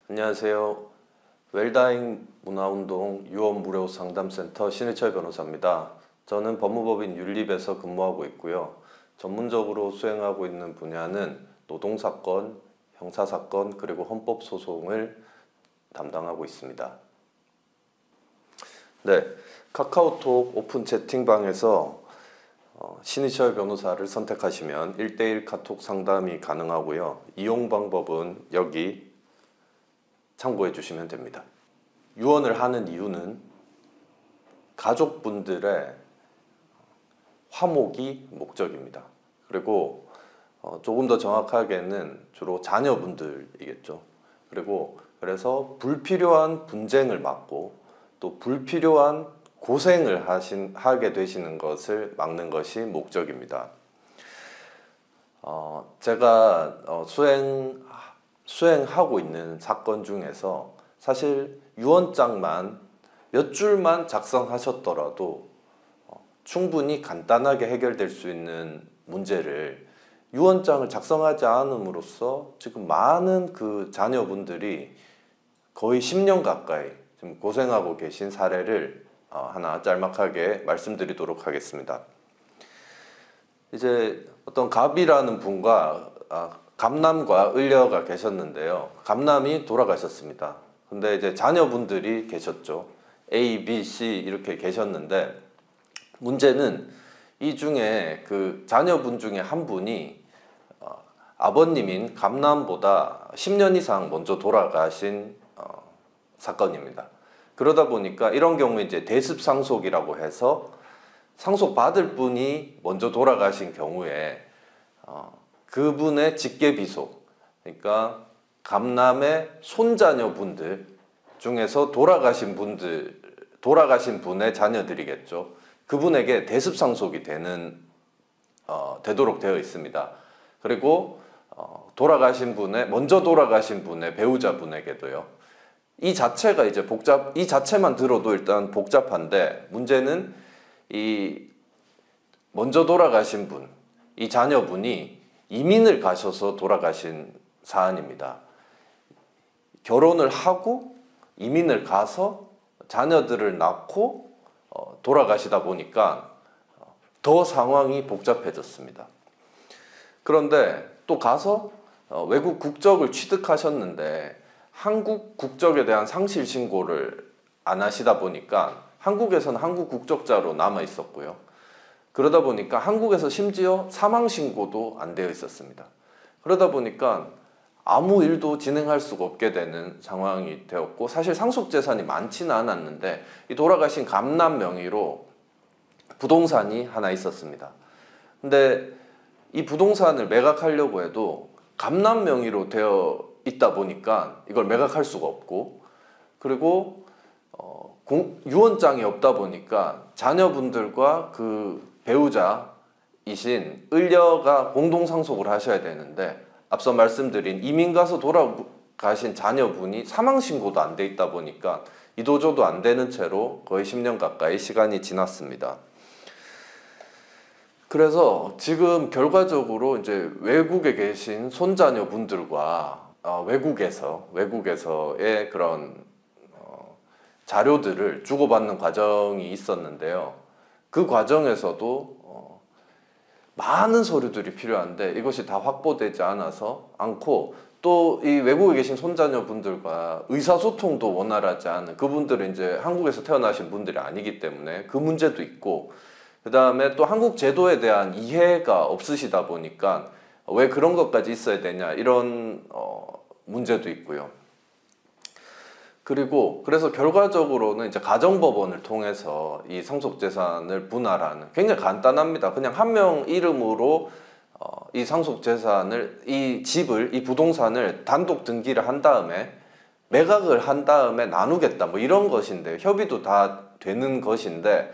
안녕하세요. 웰다잉 문화운동 유언 무료 상담센터 신해철 변호사입니다. 저는 법무법인 윤립에서 근무하고 있고요. 전문적으로 수행하고 있는 분야는 노동사건, 형사사건, 그리고 헌법소송을 담당하고 있습니다. 네, 카카오톡 오픈 채팅방에서 신희철 변호사를 선택하시면 1:1 카톡 상담이 가능하고요. 이용 방법은 여기 참고해 주시면 됩니다. 유언을 하는 이유는 가족분들의 화목이 목적입니다. 그리고 조금 더 정확하게는 주로 자녀분들이겠죠. 그래서 불필요한 분쟁을 막고 또 불필요한 고생을 하게 되시는 것을 막는 것이 목적입니다. 제가 수행하고 있는 사건 중에서 사실 유언장만 몇 줄만 작성하셨더라도 충분히 간단하게 해결될 수 있는 문제를 유언장을 작성하지 않음으로써 지금 많은 그 자녀분들이 거의 10년 가까이 지금 고생하고 계신 사례를 하나 짤막하게 말씀드리도록 하겠습니다. 이제 어떤 갑이라는 분과 갑남과 을려가 계셨는데요. 갑남이 돌아가셨습니다. 근데 이제 자녀분들이 계셨죠. A, B, C 이렇게 계셨는데 문제는 이 중에 그 자녀분 중에 한 분이 아버님인 갑남보다 10년 이상 먼저 돌아가신 사건입니다. 그러다 보니까 이런 경우에 이제 대습상속이라고 해서 상속받을 분이 먼저 돌아가신 경우에 그분의 직계비속, 그러니까 갑남의 손자녀분들 중에서 돌아가신 분의 자녀들이겠죠. 그분에게 대습상속이 되도록 되어 있습니다. 그리고 먼저 돌아가신 분의 배우자분에게도요. 이 자체만 들어도 일단 복잡한데 문제는 이 먼저 돌아가신 분, 이 자녀분이 이민을 가셔서 돌아가신 사안입니다. 결혼을 하고 이민을 가서 자녀들을 낳고 돌아가시다 보니까 더 상황이 복잡해졌습니다. 그런데 또 가서 외국 국적을 취득하셨는데 한국 국적에 대한 상실 신고를 안 하시다 보니까 한국에서는 한국 국적자로 남아 있었고요. 그러다 보니까 한국에서 심지어 사망 신고도 안 되어 있었습니다. 그러다 보니까 아무 일도 진행할 수가 없게 되는 상황이 되었고, 사실 상속 재산이 많지는 않았는데 이 돌아가신 갑남 명의로 부동산이 하나 있었습니다. 근데 이 부동산을 매각하려고 해도 갑남 명의로 되어 있다 보니까 이걸 매각할 수가 없고, 그리고 유언장이 없다 보니까 자녀분들과 그 배우자이신 을려가 공동상속을 하셔야 되는데 앞서 말씀드린 이민 가서 돌아가신 자녀분이 사망신고도 안 돼 있다 보니까 이도저도 안 되는 채로 거의 10년 가까이 시간이 지났습니다. 그래서 지금 결과적으로 이제 외국에 계신 손자녀분들과 외국에서의 그런 자료들을 주고받는 과정이 있었는데요. 그 과정에서도 많은 서류들이 필요한데 이것이 다 확보되지 않고 또 이 외국에 계신 손자녀분들과 의사소통도 원활하지 않은, 그분들은 이제 한국에서 태어나신 분들이 아니기 때문에 그 문제도 있고, 그 다음에 또 한국 제도에 대한 이해가 없으시다 보니까 왜 그런 것까지 있어야 되냐 이런 문제도 있고요. 그래서 결과적으로는 이제 가정법원을 통해서 이 상속재산을 분할하는, 굉장히 간단합니다. 그냥 한 명 이름으로 이 상속재산을, 이 부동산을 단독 등기를 한 다음에 매각을 한 다음에 나누겠다 뭐 이런 것인데, 협의도 다 되는 것인데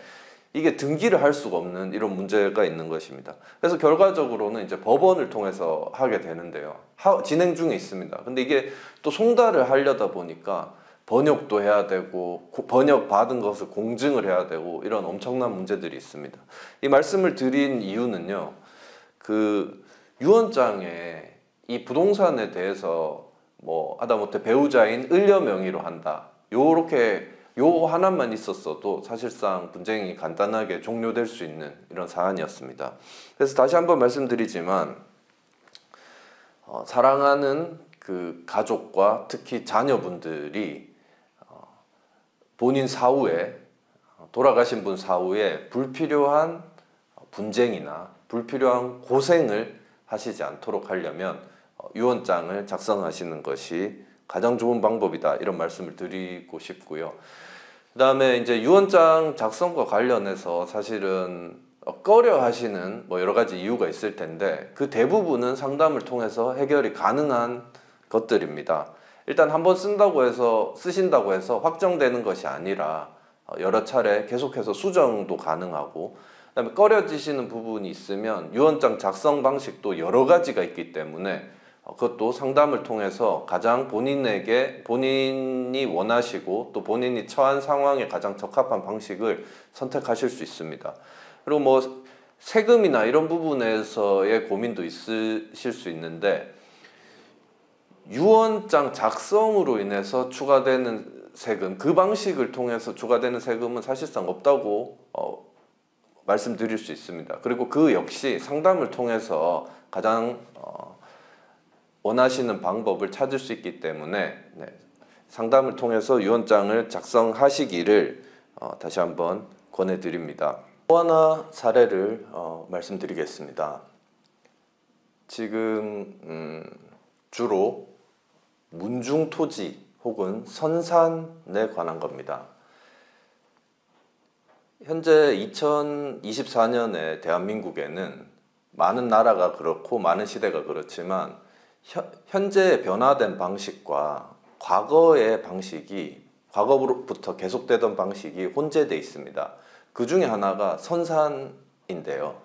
이게 등기를 할 수가 없는 이런 문제가 있는 것입니다. 그래서 결과적으로는 이제 법원을 통해서 하게 되는데요. 진행 중에 있습니다. 근데 이게 또 송달을 하려다 보니까 번역도 해야 되고 번역 받은 것을 공증을 해야 되고 이런 엄청난 문제들이 있습니다. 이 말씀을 드린 이유는요, 그 유언장에 이 부동산에 대해서 뭐 하다못해 배우자인 을려 명의로 한다. 요렇게 요 하나만 있었어도 사실상 분쟁이 간단하게 종료될 수 있는 이런 사안이었습니다. 그래서 다시 한번 말씀드리지만 사랑하는 그 가족과 특히 자녀분들이 본인 사후에 돌아가신 분 사후에 불필요한 분쟁이나 불필요한 고생을 하시지 않도록 하려면 유언장을 작성하시는 것이 가장 좋은 방법이다, 이런 말씀을 드리고 싶고요. 그 다음에 이제 유언장 작성과 관련해서 사실은 꺼려 하시는 뭐 여러 가지 이유가 있을 텐데 그 대부분은 상담을 통해서 해결이 가능한 것들입니다. 일단 한번 쓰신다고 해서 확정되는 것이 아니라 여러 차례 계속해서 수정도 가능하고, 그다음에 꺼려지시는 부분이 있으면 유언장 작성 방식도 여러 가지가 있기 때문에 그것도 상담을 통해서 가장 본인이 원하시고 또 본인이 처한 상황에 가장 적합한 방식을 선택하실 수 있습니다. 그리고 뭐 세금이나 이런 부분에서의 고민도 있으실 수 있는데 유언장 작성으로 인해서 추가되는 세금, 그 방식을 통해서 추가되는 세금은 사실상 없다고 말씀드릴 수 있습니다. 그리고 그 역시 상담을 통해서 가장 원하시는 방법을 찾을 수 있기 때문에 상담을 통해서 유언장을 작성하시기를 다시 한번 권해드립니다. 또 하나 사례를 말씀드리겠습니다. 지금 주로 문중토지 혹은 선산에 관한 겁니다. 현재 2024년에 대한민국에는 많은 나라가 그렇고 많은 시대가 그렇지만 현재 변화된 방식과 과거의 방식이, 과거부터 계속되던 방식이 혼재되어 있습니다. 그 중에 하나가 선산인데요.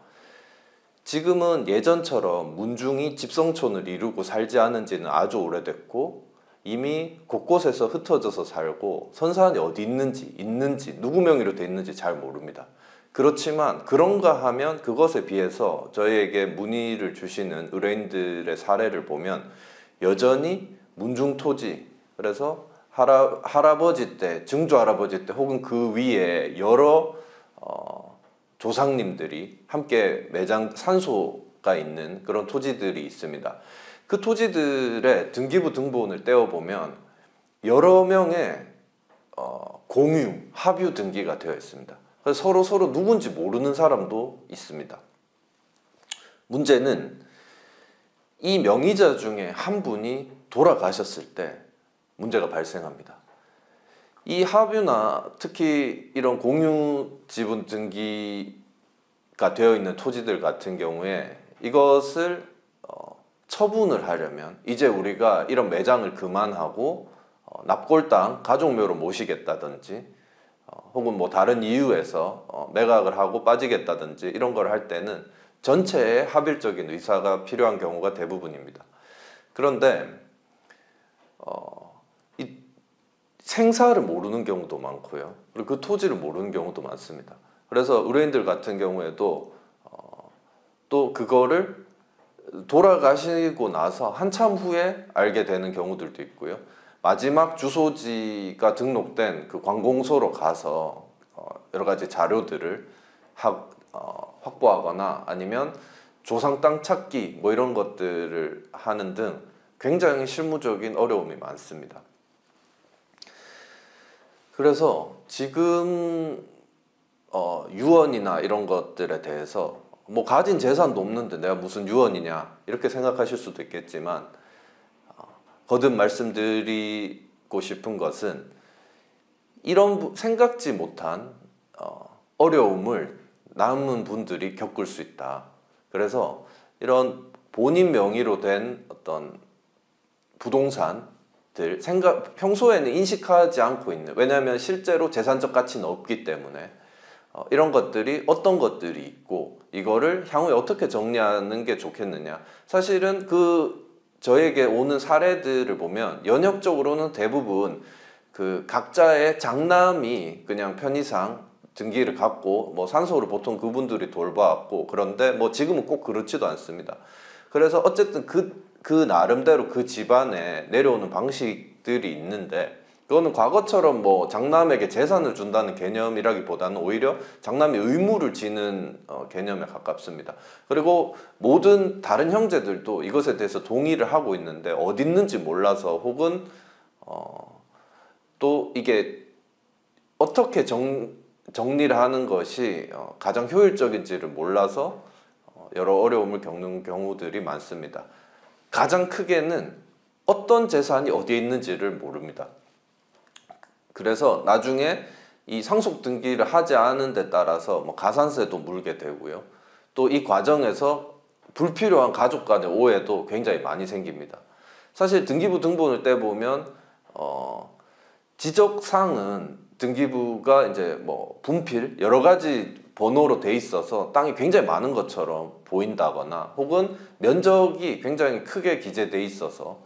지금은 예전처럼 문중이 집성촌을 이루고 살지 않은 지는 아주 오래됐고 이미 곳곳에서 흩어져서 살고 선산이 어디 있는지 누구 명의로 돼 있는지 잘 모릅니다. 그렇지만 그런가 하면 그것에 비해서 저희에게 문의를 주시는 의뢰인들의 사례를 보면 여전히 문중토지, 그래서 할아버지 때, 증조할아버지 때 혹은 그 위에 여러 조상님들이 함께 산소가 있는 그런 토지들이 있습니다. 그 토지들의 등기부 등본을 떼어보면 여러 명의 공유, 합유 등기가 되어 있습니다. 그래서 서로 누군지 모르는 사람도 있습니다. 문제는 이 명의자 중에 한 분이 돌아가셨을 때 문제가 발생합니다. 이 합유나 특히 이런 공유 지분 등기가 되어 있는 토지들 같은 경우에 이것을 처분을 하려면 이제 우리가 이런 매장을 그만하고 납골당 가족묘로 모시겠다든지 혹은 뭐 다른 이유에서 매각을 하고 빠지겠다든지 이런 걸 할 때는 전체의 합일적인 의사가 필요한 경우가 대부분입니다. 그런데 이 생사를 모르는 경우도 많고요. 그리고 그 토지를 모르는 경우도 많습니다. 그래서 의뢰인들 같은 경우에도 또 그거를 돌아가시고 나서 한참 후에 알게 되는 경우들도 있고요. 마지막 주소지가 등록된 그 관공서로 가서 여러 가지 자료들을 확보하거나 아니면 조상 땅 찾기 뭐 이런 것들을 하는 등 굉장히 실무적인 어려움이 많습니다. 그래서 지금 유언이나 이런 것들에 대해서 뭐 가진 재산도 없는데 내가 무슨 유언이냐 이렇게 생각하실 수도 있겠지만 거듭 말씀드리고 싶은 것은 이런 생각지 못한 어려움을 남은 분들이 겪을 수 있다. 그래서 이런 본인 명의로 된 어떤 부동산들 평소에는 인식하지 않고 있는, 왜냐하면 실제로 재산적 가치는 없기 때문에 이런 것들이 어떤 것들이 있고 이거를 향후에 어떻게 정리하는 게 좋겠느냐. 사실은 저에게 오는 사례들을 보면 연역적으로는 대부분 그 각자의 장남이 그냥 편의상 등기를 갖고 뭐 산소를 보통 그분들이 돌봐왔고, 그런데 뭐 지금은 꼭 그렇지도 않습니다. 그래서 어쨌든 그 그 나름대로 그 집안에 내려오는 방식들이 있는데, 그거는 과거처럼 뭐 장남에게 재산을 준다는 개념이라기보다는 오히려 장남이 의무를 지는 개념에 가깝습니다. 그리고 모든 다른 형제들도 이것에 대해서 동의를 하고 있는데 어디 있는지 몰라서, 혹은 또 이게 어떻게 정리를 하는 것이 가장 효율적인지를 몰라서 여러 어려움을 겪는 경우들이 많습니다. 가장 크게는 어떤 재산이 어디에 있는지를 모릅니다. 그래서 나중에 이 상속 등기를 하지 않은 데 따라서 뭐 가산세도 물게 되고요. 또 이 과정에서 불필요한 가족 간의 오해도 굉장히 많이 생깁니다. 사실 등기부 등본을 떼보면 지적상은 등기부가 이제 뭐 분필 여러 가지 번호로 돼 있어서 땅이 굉장히 많은 것처럼 보인다거나, 혹은 면적이 굉장히 크게 기재돼 있어서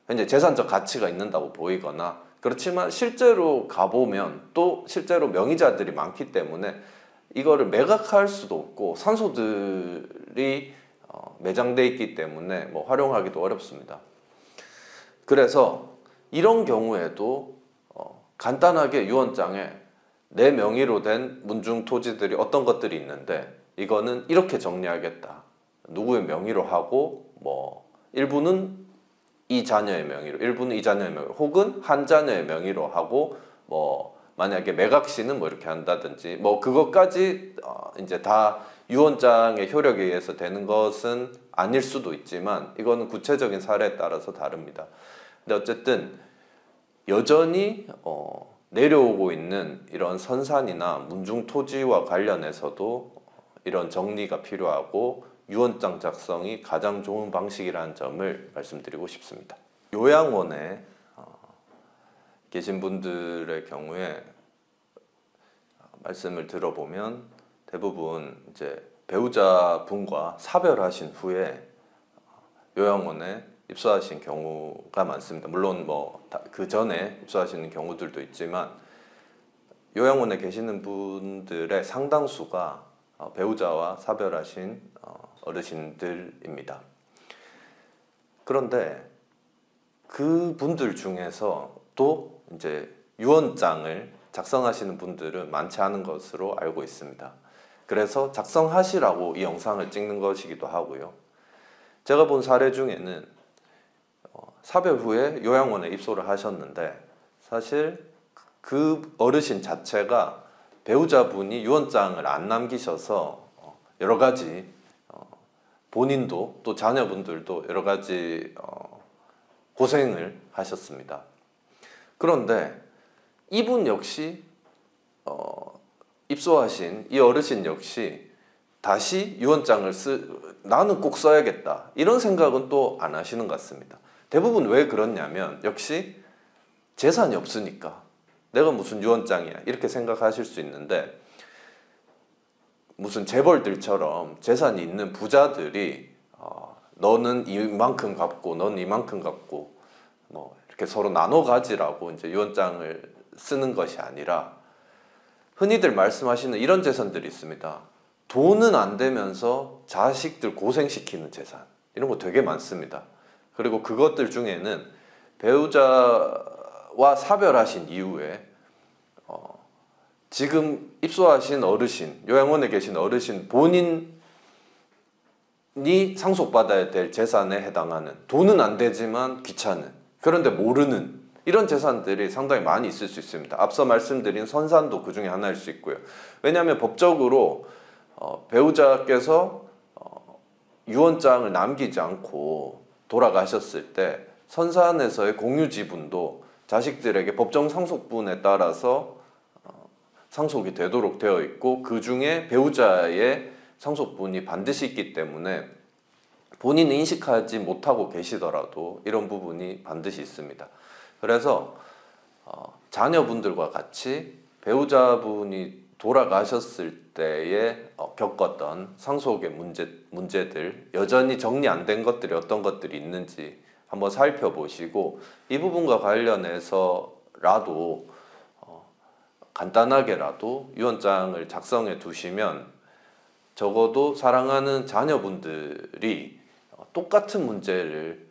이제 재산적 가치가 있는다고 보이거나, 그렇지만 실제로 가보면 또 실제로 명의자들이 많기 때문에 이거를 매각할 수도 없고 산소들이 매장돼 있기 때문에 뭐 활용하기도 어렵습니다. 그래서 이런 경우에도 간단하게 유언장에 내 명의로 된 문중 토지들이 어떤 것들이 있는데 이거는 이렇게 정리하겠다. 누구의 명의로 하고 뭐 일부는 이 자녀의 명의로, 일부는 이 자녀의 명의로, 혹은 한 자녀의 명의로 하고, 뭐 만약에 매각시는 뭐 이렇게 한다든지, 뭐 그것까지 이제 다 유언장의 효력에 의해서 되는 것은 아닐 수도 있지만 이거는 구체적인 사례에 따라서 다릅니다. 근데 어쨌든 여전히 내려오고 있는 이런 선산이나 문중 토지와 관련해서도 이런 정리가 필요하고 유언장 작성이 가장 좋은 방식이라는 점을 말씀드리고 싶습니다. 요양원에 계신 분들의 경우에 말씀을 들어보면 대부분 이제 배우자분과 사별하신 후에 요양원에 입소하신 경우가 많습니다. 물론 뭐 그 전에 입소하시는 경우들도 있지만 요양원에 계시는 분들의 상당수가 배우자와 사별하신 어르신들입니다. 그런데 그 분들 중에서 또 이제 유언장을 작성하시는 분들은 많지 않은 것으로 알고 있습니다. 그래서 작성하시라고 이 영상을 찍는 것이기도 하고요. 제가 본 사례 중에는 사별 후에 요양원에 입소를 하셨는데 사실 그 어르신 자체가 배우자분이 유언장을 안 남기셔서 여러 가지 본인도 또 자녀분들도 여러 가지 고생을 하셨습니다. 그런데 이분 역시 입소하신 이 어르신 역시 다시 유언장을 나는 꼭 써야겠다 이런 생각은 또 안 하시는 것 같습니다. 대부분 왜 그러냐면 역시 재산이 없으니까 내가 무슨 유언장이야 이렇게 생각하실 수 있는데, 무슨 재벌들처럼 재산이 있는 부자들이 너는 이만큼 갚고 너는 이만큼 갚고 뭐 이렇게 서로 나눠 가지라고 이제 유언장을 쓰는 것이 아니라 흔히들 말씀하시는 이런 재산들이 있습니다. 돈은 안 되면서 자식들 고생시키는 재산, 이런 거 되게 많습니다. 그리고 그것들 중에는 배우자와 사별하신 이후에 지금 입소하신 어르신, 요양원에 계신 어르신 본인이 상속받아야 될 재산에 해당하는, 돈은 안 되지만 귀찮은, 그런데 모르는 이런 재산들이 상당히 많이 있을 수 있습니다. 앞서 말씀드린 선산도 그 중에 하나일 수 있고요. 왜냐하면 법적으로 배우자께서 유언장을 남기지 않고 돌아가셨을 때 선산에서의 공유 지분도 자식들에게 법정 상속분에 따라서 상속이 되도록 되어 있고, 그 중에 배우자의 상속분이 반드시 있기 때문에 본인은 인식하지 못하고 계시더라도 이런 부분이 반드시 있습니다. 그래서 자녀분들과 같이 배우자분이 돌아가셨을 때에 겪었던 상속의 문제들, 여전히 정리 안 된 것들이 어떤 것들이 있는지 한번 살펴보시고, 이 부분과 관련해서라도 간단하게라도 유언장을 작성해 두시면 적어도 사랑하는 자녀분들이 똑같은 문제를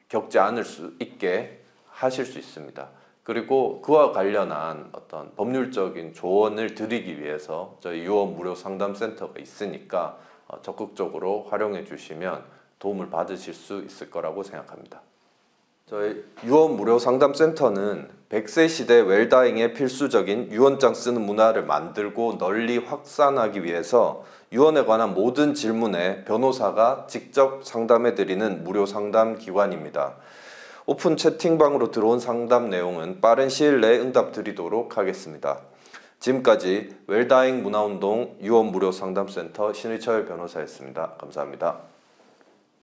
겪지 않을 수 있게 하실 수 있습니다. 그리고 그와 관련한 어떤 법률적인 조언을 드리기 위해서 저희 유언 무료 상담센터가 있으니까 적극적으로 활용해 주시면 도움을 받으실 수 있을 거라고 생각합니다. 저희 유언 무료 상담센터는 100세 시대 웰다잉에 필수적인 유언장 쓰는 문화를 만들고 널리 확산하기 위해서 유언에 관한 모든 질문에 변호사가 직접 상담해 드리는 무료 상담 기관입니다. 오픈 채팅방으로 들어온 상담 내용은 빠른 시일 내에 응답 드리도록 하겠습니다. 지금까지 웰다잉 문화운동 유언 무료 상담센터 신의철 변호사였습니다. 감사합니다.